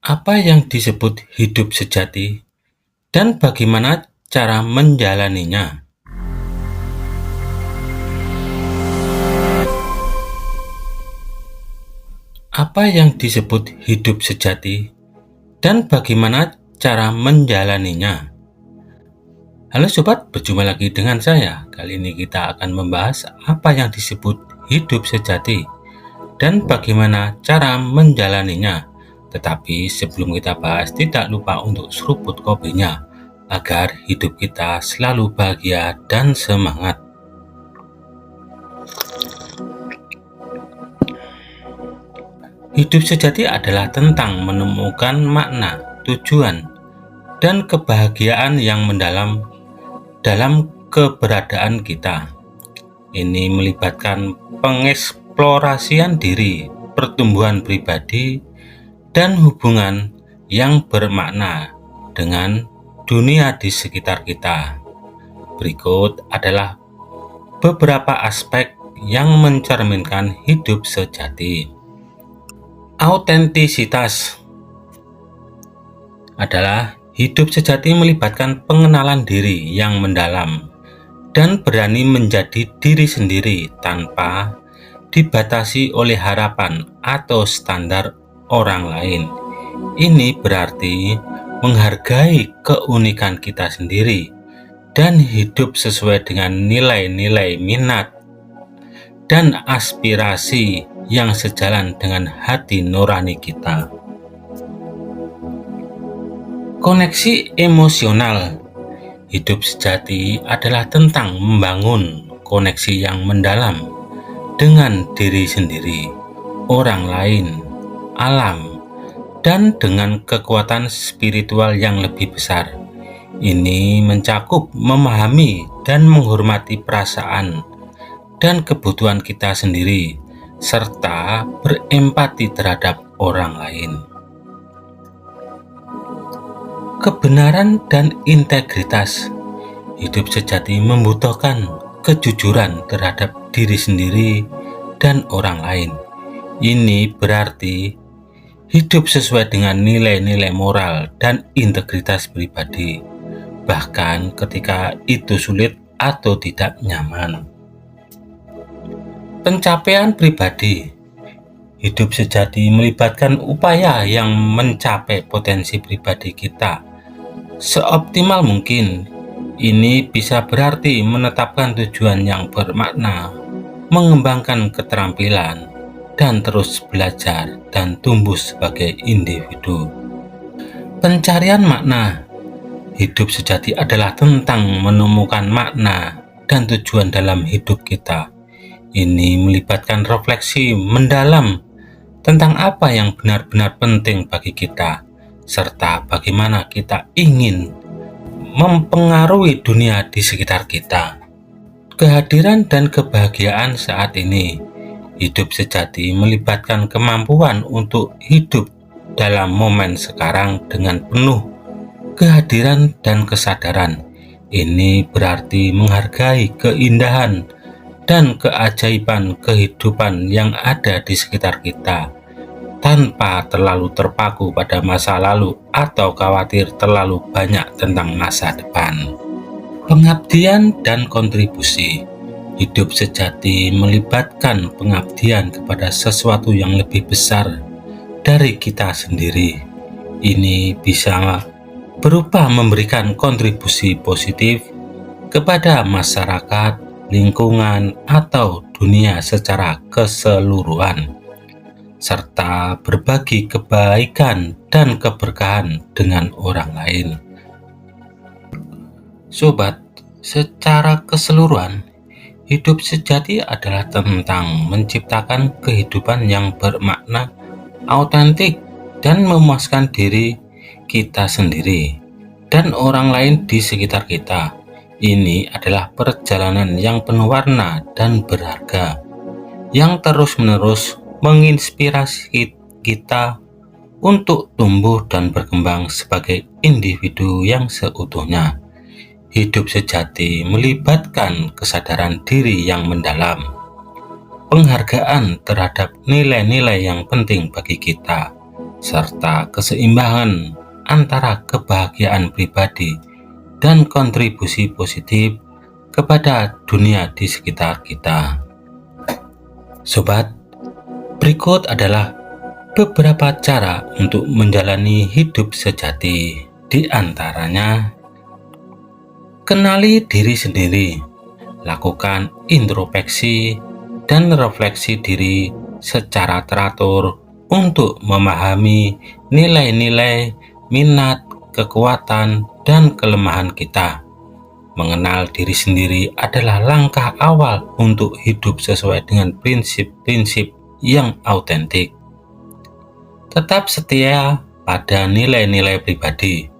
Apa yang disebut hidup sejati dan bagaimana cara menjalaninya? Apa yang disebut hidup sejati dan bagaimana cara menjalaninya? Halo sobat, berjumpa lagi dengan saya. Kali ini kita akan membahas apa yang disebut hidup sejati dan bagaimana cara menjalaninya. Tetapi sebelum kita bahas, tidak lupa untuk seruput kopinya agar hidup kita selalu bahagia dan semangat. Hidup sejati adalah tentang menemukan makna, tujuan, dan kebahagiaan yang mendalam dalam keberadaan kita. Ini melibatkan pengeksplorasian diri, pertumbuhan pribadi, dan hubungan yang bermakna dengan dunia di sekitar kita. Berikut adalah beberapa aspek yang mencerminkan hidup sejati. Autentisitas adalah hidup sejati melibatkan pengenalan diri yang mendalam dan berani menjadi diri sendiri tanpa dibatasi oleh harapan atau standar orang lain. Ini berarti menghargai keunikan kita sendiri dan hidup sesuai dengan nilai-nilai minat dan aspirasi yang sejalan dengan hati nurani kita. Koneksi emosional. Hidup sejati adalah tentang membangun koneksi yang mendalam dengan diri sendiri, orang lain, alam, dan dengan kekuatan spiritual yang lebih besar. Ini mencakup memahami dan menghormati perasaan dan kebutuhan kita sendiri, serta berempati terhadap orang lain. Kebenaran dan integritas. Hidup sejati membutuhkan kejujuran terhadap diri sendiri dan orang lain. Ini berarti hidup sesuai dengan nilai-nilai moral dan integritas pribadi, bahkan ketika itu sulit atau tidak nyaman. Pencapaian pribadi. Hidup sejati melibatkan upaya yang mencapai potensi pribadi kita seoptimal mungkin. Ini bisa berarti menetapkan tujuan yang bermakna, mengembangkan keterampilan, dan terus belajar dan tumbuh sebagai individu. Pencarian makna. Hidup sejati adalah tentang menemukan makna dan tujuan dalam hidup kita. Ini melibatkan refleksi mendalam tentang apa yang benar-benar penting bagi kita, serta bagaimana kita ingin mempengaruhi dunia di sekitar kita. Kehadiran dan kebahagiaan saat ini. Hidup sejati melibatkan kemampuan untuk hidup dalam momen sekarang dengan penuh kehadiran dan kesadaran. Ini berarti menghargai keindahan dan keajaiban kehidupan yang ada di sekitar kita, tanpa terlalu terpaku pada masa lalu atau khawatir terlalu banyak tentang masa depan. Pengabdian dan kontribusi. Hidup sejati melibatkan pengabdian kepada sesuatu yang lebih besar dari kita sendiri. Ini bisa berupa memberikan kontribusi positif kepada masyarakat, lingkungan, atau dunia secara keseluruhan, serta berbagi kebaikan dan keberkahan dengan orang lain. Sobat, secara keseluruhan, hidup sejati adalah tentang menciptakan kehidupan yang bermakna, autentik, dan memuaskan diri kita sendiri dan orang lain di sekitar kita. Ini adalah perjalanan yang penuh warna dan berharga, yang terus-menerus menginspirasi kita untuk tumbuh dan berkembang sebagai individu yang seutuhnya. Hidup sejati melibatkan kesadaran diri yang mendalam, penghargaan terhadap nilai-nilai yang penting bagi kita, serta keseimbangan antara kebahagiaan pribadi dan kontribusi positif kepada dunia di sekitar kita. Sobat, berikut adalah beberapa cara untuk menjalani hidup sejati. Di antaranya, kenali diri sendiri, lakukan introspeksi dan refleksi diri secara teratur untuk memahami nilai-nilai, minat, kekuatan, dan kelemahan kita. Mengenal diri sendiri adalah langkah awal untuk hidup sesuai dengan prinsip-prinsip yang autentik. Tetap setia pada nilai-nilai pribadi.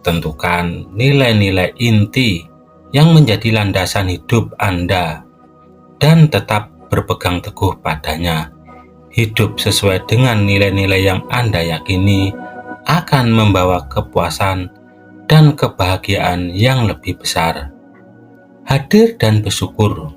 Tentukan nilai-nilai inti yang menjadi landasan hidup Anda dan tetap berpegang teguh padanya. Hidup sesuai dengan nilai-nilai yang Anda yakini akan membawa kepuasan dan kebahagiaan yang lebih besar. Hadir dan bersyukur.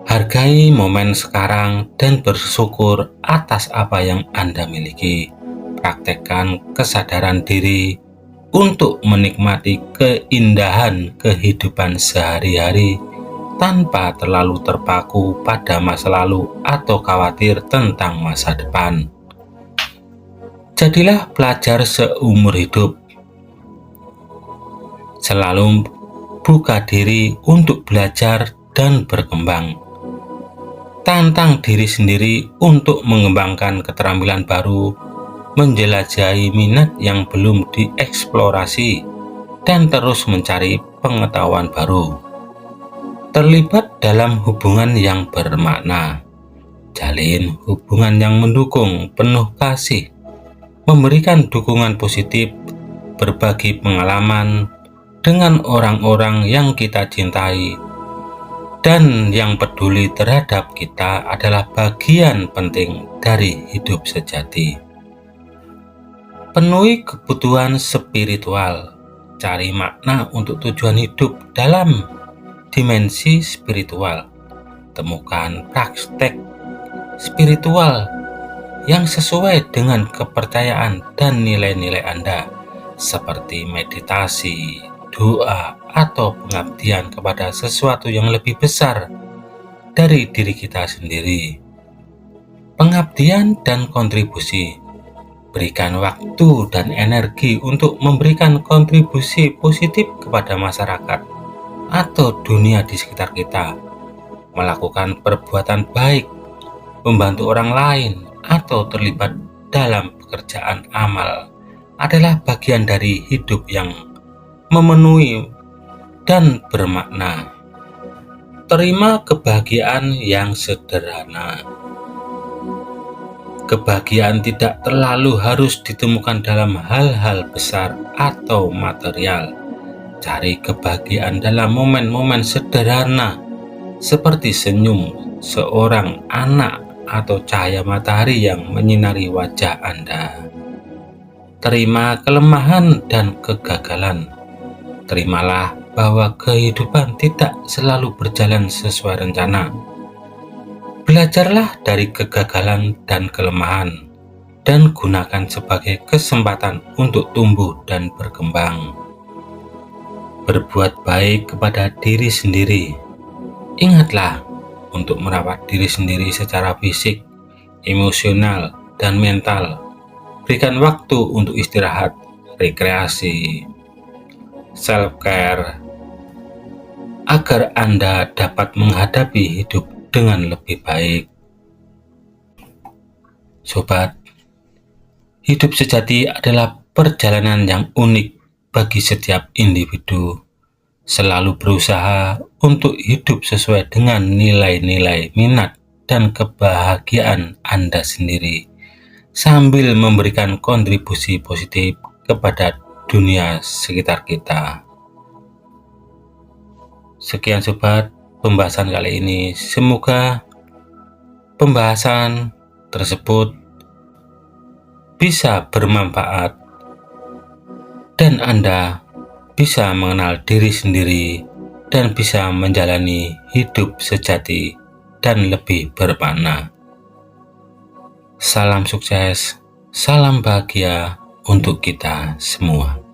Hargai momen sekarang dan bersyukur atas apa yang Anda miliki. Praktekkan kesadaran diri untuk menikmati keindahan kehidupan sehari-hari tanpa terlalu terpaku pada masa lalu atau khawatir tentang masa depan. Jadilah pelajar seumur hidup. Selalu buka diri untuk belajar dan berkembang. Tantang diri sendiri untuk mengembangkan keterampilan baru, menjelajahi minat yang belum dieksplorasi, dan terus mencari pengetahuan baru. Terlibat dalam hubungan yang bermakna. Jalin hubungan yang mendukung, penuh kasih, memberikan dukungan positif, berbagi pengalaman dengan orang-orang yang kita cintai, dan yang peduli terhadap kita adalah bagian penting dari hidup sejati. Penuhi kebutuhan spiritual. Cari makna untuk tujuan hidup dalam dimensi spiritual. Temukan praktek spiritual yang sesuai dengan kepercayaan dan nilai-nilai Anda, seperti meditasi, doa, atau pengabdian kepada sesuatu yang lebih besar dari diri kita sendiri. Pengabdian dan kontribusi. Berikan waktu dan energi untuk memberikan kontribusi positif kepada masyarakat atau dunia di sekitar kita. Melakukan perbuatan baik, membantu orang lain, atau terlibat dalam pekerjaan amal adalah bagian dari hidup yang memenuhi dan bermakna. Terima kebahagiaan yang sederhana. Kebahagiaan tidak terlalu harus ditemukan dalam hal-hal besar atau material. Cari kebahagiaan dalam momen-momen sederhana, seperti senyum seorang anak atau cahaya matahari yang menyinari wajah Anda. Terima kelemahan dan kegagalan. Terimalah bahwa kehidupan tidak selalu berjalan sesuai rencana. Belajarlah dari kegagalan dan kelemahan, dan gunakan sebagai kesempatan untuk tumbuh dan berkembang. Berbuat baik kepada diri sendiri. Ingatlah untuk merawat diri sendiri secara fisik, emosional, dan mental. Berikan waktu untuk istirahat, rekreasi, self-care, agar Anda dapat menghadapi hidup dengan lebih baik. Sobat, hidup sejati adalah perjalanan yang unik bagi setiap individu. Selalu berusaha untuk hidup sesuai dengan nilai-nilai, minat, dan kebahagiaan Anda sendiri, sambil memberikan kontribusi positif kepada dunia sekitar kita. Sekian sobat, pembahasan kali ini. Semoga pembahasan tersebut bisa bermanfaat dan Anda bisa mengenal diri sendiri dan bisa menjalani hidup sejati dan lebih bermakna. Salam sukses Salam bahagia untuk kita semua.